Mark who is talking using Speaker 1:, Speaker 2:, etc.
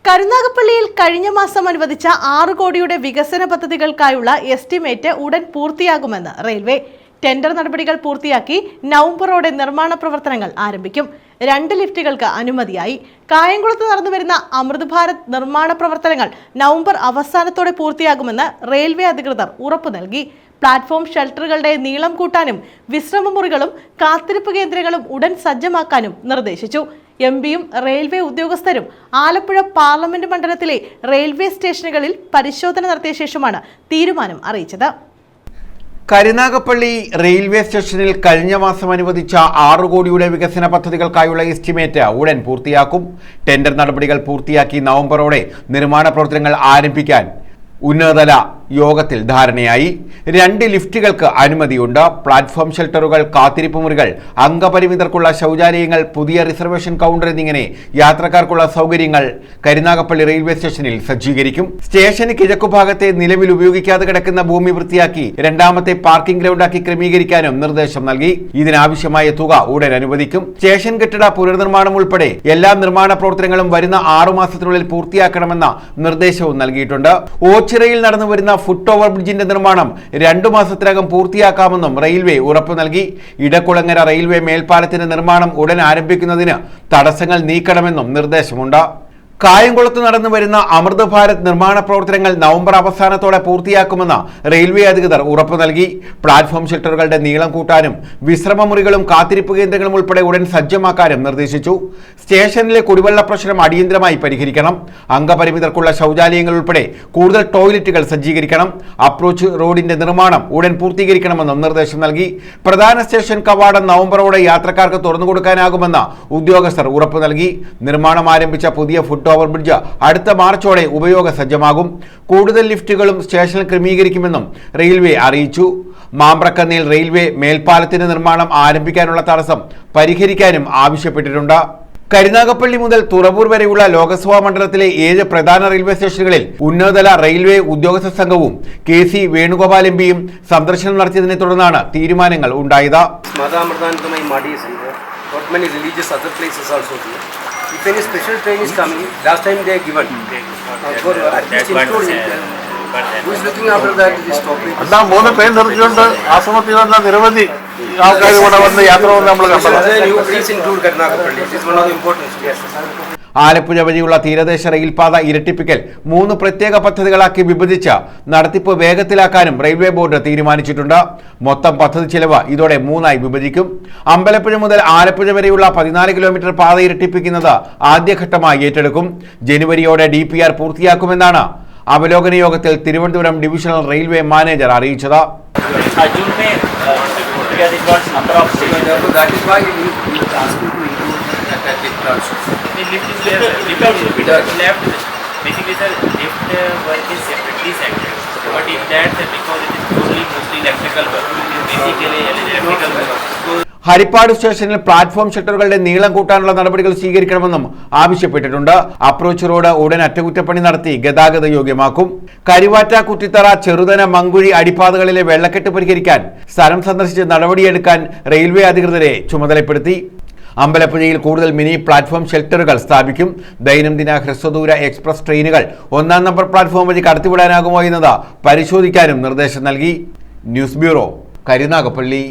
Speaker 1: കരുനാഗപ്പള്ളിയിൽ കഴിഞ്ഞ മാസം അനുവദിച്ച 6 കോടിയുടെ വികസന പദ്ധതികൾക്കായുള്ള എസ്റ്റിമേറ്റ് ഉടൻ പൂർത്തിയാകുമെന്ന് റെയിൽവേ. ടെൻഡർ നടപടികൾ പൂർത്തിയാക്കി നവംബറോടെ നിർമ്മാണ പ്രവർത്തനങ്ങൾ ആരംഭിക്കും. 2 ലിഫ്റ്റുകൾക്ക് അനുമതിയായി. കായംകുളത്ത് നടന്നുവരുന്ന അമൃത് ഭാരത് നിർമ്മാണ പ്രവർത്തനങ്ങൾ നവംബർ അവസാനത്തോടെ പൂർത്തിയാകുമെന്ന് റെയിൽവേ അധികൃതർ ഉറപ്പു നൽകി. പ്ലാറ്റ്ഫോം ഷെൽട്ടറുകളുടെ നീളം കൂട്ടാനും വിശ്രമമുറികളും കാത്തിരിപ്പ് കേന്ദ്രങ്ങളും ഉടൻ സജ്ജമാക്കാനും നിർദ്ദേശിച്ചു. എംപിയും റെയിൽവേ ഉദ്യോഗസ്ഥരും ആലപ്പുഴ പാർലമെന്റ് മണ്ഡലത്തിലെ റെയിൽവേ സ്റ്റേഷനുകളിൽ പരിശോധന നടത്തിയ ശേഷമാണ് തീരുമാനം അറിയിച്ചത്.
Speaker 2: കരുനാഗപ്പള്ളി റെയിൽവേ സ്റ്റേഷനിൽ കഴിഞ്ഞ മാസം അനുവദിച്ച 6 കോടിയുടെ വികസന പദ്ധതികൾക്കായുള്ള എസ്റ്റിമേറ്റ് ഉടൻ പൂർത്തിയാക്കും. ടെൻഡർ നടപടികൾ പൂർത്തിയാക്കി നവംബറോടെ നിർമ്മാണ പ്രവർത്തനങ്ങൾ ആരംഭിക്കാൻ ഉന്നതതല യോഗത്തിൽ ധാരണയായി. 2 ലിഫ്റ്റുകൾക്ക് അനുമതിയുണ്ട്. പ്ലാറ്റ്ഫോം ഷെൽട്ടറുകൾ, കാത്തിരിപ്പ് മുറികൾ, അംഗപരിമിതർക്കുള്ള ശൗചാലയങ്ങൾ, പുതിയ റിസർവേഷൻ കൗണ്ടർ എന്നിങ്ങനെ യാത്രക്കാർക്കുള്ള സൗകര്യങ്ങൾ കരുനാഗപ്പള്ളി റെയിൽവേ സ്റ്റേഷനിൽ സജ്ജീകരിക്കും. സ്റ്റേഷന് കിഴക്കുഭാഗത്തെ നിലവിൽ ഉപയോഗിക്കാതെ കിടക്കുന്ന ഭൂമി വൃത്തിയാക്കി രണ്ടാമത്തെ പാർക്കിംഗ് ഗ്രൗണ്ടാക്കി ക്രമീകരിക്കാനും നിർദ്ദേശം നൽകി. ഇതിനാവശ്യമായ തുക ഉടൻ അനുവദിക്കും. സ്റ്റേഷൻ കെട്ടിട പുനർനിർമ്മാണം ഉൾപ്പെടെ എല്ലാ നിർമ്മാണ പ്രവർത്തനങ്ങളും വരുന്ന 6 മാസത്തിനുള്ളിൽ പൂർത്തിയാക്കണമെന്ന നിർദ്ദേശവും നൽകിയിട്ടുണ്ട്. ഓച്ചിറയിൽ നടന്നുവരുന്ന ഫുട് ഓവർ ബ്രിഡ്ജിന്റെ നിർമ്മാണം 2 മാസത്തിനകം പൂർത്തിയാക്കാമെന്നും റെയിൽവേ ഉറപ്പു നൽകി. ഇടക്കുളങ്ങര റെയിൽവേ മേൽപ്പാലത്തിന്റെ നിർമ്മാണം ഉടൻ ആരംഭിക്കുന്നതിന് തടസ്സങ്ങൾ നീക്കണമെന്നും നിർദ്ദേശമുണ്ട്. കായംകുളത്ത് നടന്നു വരുന്ന അമൃത് ഭാരത് നിർമ്മാണ പ്രവർത്തനങ്ങൾ നവംബർ അവസാനത്തോടെ പൂർത്തിയാക്കുമെന്ന് റെയിൽവേ അധികൃതർ ഉറപ്പു നൽകി. പ്ലാറ്റ്ഫോം ഷെൽട്ടറുകളുടെ നീളം കൂട്ടാനും വിശ്രമമുറികളും കാത്തിരിപ്പ് കേന്ദ്രങ്ങളും ഉൾപ്പെടെ ഉടൻ സജ്ജമാക്കാനും നിർദ്ദേശിച്ചു. സ്റ്റേഷനിലെ കുടിവെള്ള പ്രശ്നം അടിയന്തരമായി പരിഹരിക്കണം. അംഗപരിമിതർക്കുള്ള ശൗചാലയങ്ങൾ ഉൾപ്പെടെ കൂടുതൽ ടോയ്ലറ്റുകൾ സജ്ജീകരിക്കണം. അപ്രോച്ച് റോഡിന്റെ നിർമ്മാണം ഉടൻ പൂർത്തീകരിക്കണമെന്നും നിർദ്ദേശം നൽകി. പ്രധാന സ്റ്റേഷൻ കവാടം നവംബറോടെ യാത്രക്കാർക്ക് തുറന്നുകൊടുക്കാനാകുമെന്ന് ഉദ്യോഗസ്ഥർ ഉറപ്പു നൽകി. നിർമ്മാണം ആരംഭിച്ച പുതിയ ഫുട് ഓവർ ബ്രിഡ്ജ് അടുത്ത മാർച്ചോടെ ഉപയോഗ സജ്ജമാകും. കൂടുതൽ ലിഫ്റ്റുകളും സ്റ്റേഷനിൽ ക്രമീകരിക്കുമെന്നും റെയിൽവേ അറിയിച്ചു. മാമ്പ്രക്കന്നിയിൽ റെയിൽവേ മേൽപ്പാലത്തിന്റെ നിർമ്മാണം ആരംഭിക്കാനുള്ള തടസ്സം പരിഹരിക്കാനും ആവശ്യപ്പെട്ടിട്ടുണ്ട്. കരുനാഗപ്പള്ളി മുതൽ തുറവൂർ വരെയുള്ള ലോക്സഭാ മണ്ഡലത്തിലെ 7 പ്രധാന റെയിൽവേ സ്റ്റേഷനുകളിൽ ഉന്നതതല റെയിൽവേ ഉദ്യോഗസ്ഥ സംഘവും KC വേണുഗോപാൽ എംപിയും സന്ദർശനം നടത്തിയതിനെ തുടർന്നാണ് തീരുമാനങ്ങൾ ഉണ്ടായത്.
Speaker 3: If any special train is coming, last time they given. Who is looking after that? This topic.
Speaker 4: Now, more train നിർത്തിയുണ്ട്. ആ സമയത്ത് വന്ന നിരവധി ആൾക്കാർ ഇവിടെ വന്ന് യാത്ര നമ്മൾ കണ്ടത്.
Speaker 3: You please include Karnataka. This is one of the important. Yes.
Speaker 2: Alappuzha വഴിയുള്ള തീരദേശ റെയിൽപാത ഇരട്ടിപ്പിക്കൽ 3 പ്രത്യേക പദ്ധതികളാക്കി വിഭജിച്ച് നടത്തിപ്പ് വേഗത്തിലാക്കാനും റെയിൽവേ ബോർഡ് തീരുമാനിച്ചിട്ടുണ്ട്. മൊത്തം പദ്ധതി ചെലവ് ഇതോടെ 3ആയി വിഭജിക്കും. അമ്പലപ്പുഴ മുതൽ ആലപ്പുഴ വരെയുള്ള 14 കിലോമീറ്റർ പാത ഇരട്ടിപ്പിക്കുന്നത് ആദ്യഘട്ടമായി ഏറ്റെടുക്കും. ജനുവരിയോടെ DPR പൂർത്തിയാക്കുമെന്നാണ് അവലോകന യോഗത്തിൽ തിരുവനന്തപുരം ഡിവിഷണൽ റെയിൽവേ മാനേജർ അറിയിച്ചത്.
Speaker 5: Basically, sir, lift work is separately sectored. But in that, because it is mostly electrical work, basically electrical work.
Speaker 2: Harippad സ്റ്റേഷനിൽ പ്ലാറ്റ്ഫോം ഷെൽട്ടറുകളുടെ നീളം കൂട്ടാനുള്ള നടപടികൾ സ്വീകരിക്കണമെന്നും ആവശ്യപ്പെട്ടിട്ടുണ്ട്. അപ്രോച്ച് റോഡ് ഉടൻ അറ്റകുറ്റപ്പണി നടത്തി ഗതാഗത യോഗ്യമാക്കും. കരുവാറ്റ, കുറ്റിത്തറ, ചെറുതന, മങ്കുഴി അടിപ്പാതകളിലെ വെള്ളക്കെട്ട് പരിഹരിക്കാൻ സ്ഥലം സന്ദർശിച്ച് നടപടിയെടുക്കാൻ റെയിൽവേ അധികൃതരെ ചുമതലപ്പെടുത്തി. അമ്പലപ്പുഴയിൽ കൂടുതൽ മിനി പ്ലാറ്റ്ഫോം ഷെൽട്ടറുകൾ സ്ഥാപിക്കും. ദൈനംദിന ഹ്രസ്വദൂര എക്സ്പ്രസ് ട്രെയിനുകൾ 1-ാം നമ്പർ പ്ലാറ്റ്ഫോം വഴി കടത്തിവിടാനാകുമോ എന്നത് പരിശോധിക്കാനും നിർദ്ദേശം നൽകി. News bureau, Karunagappally.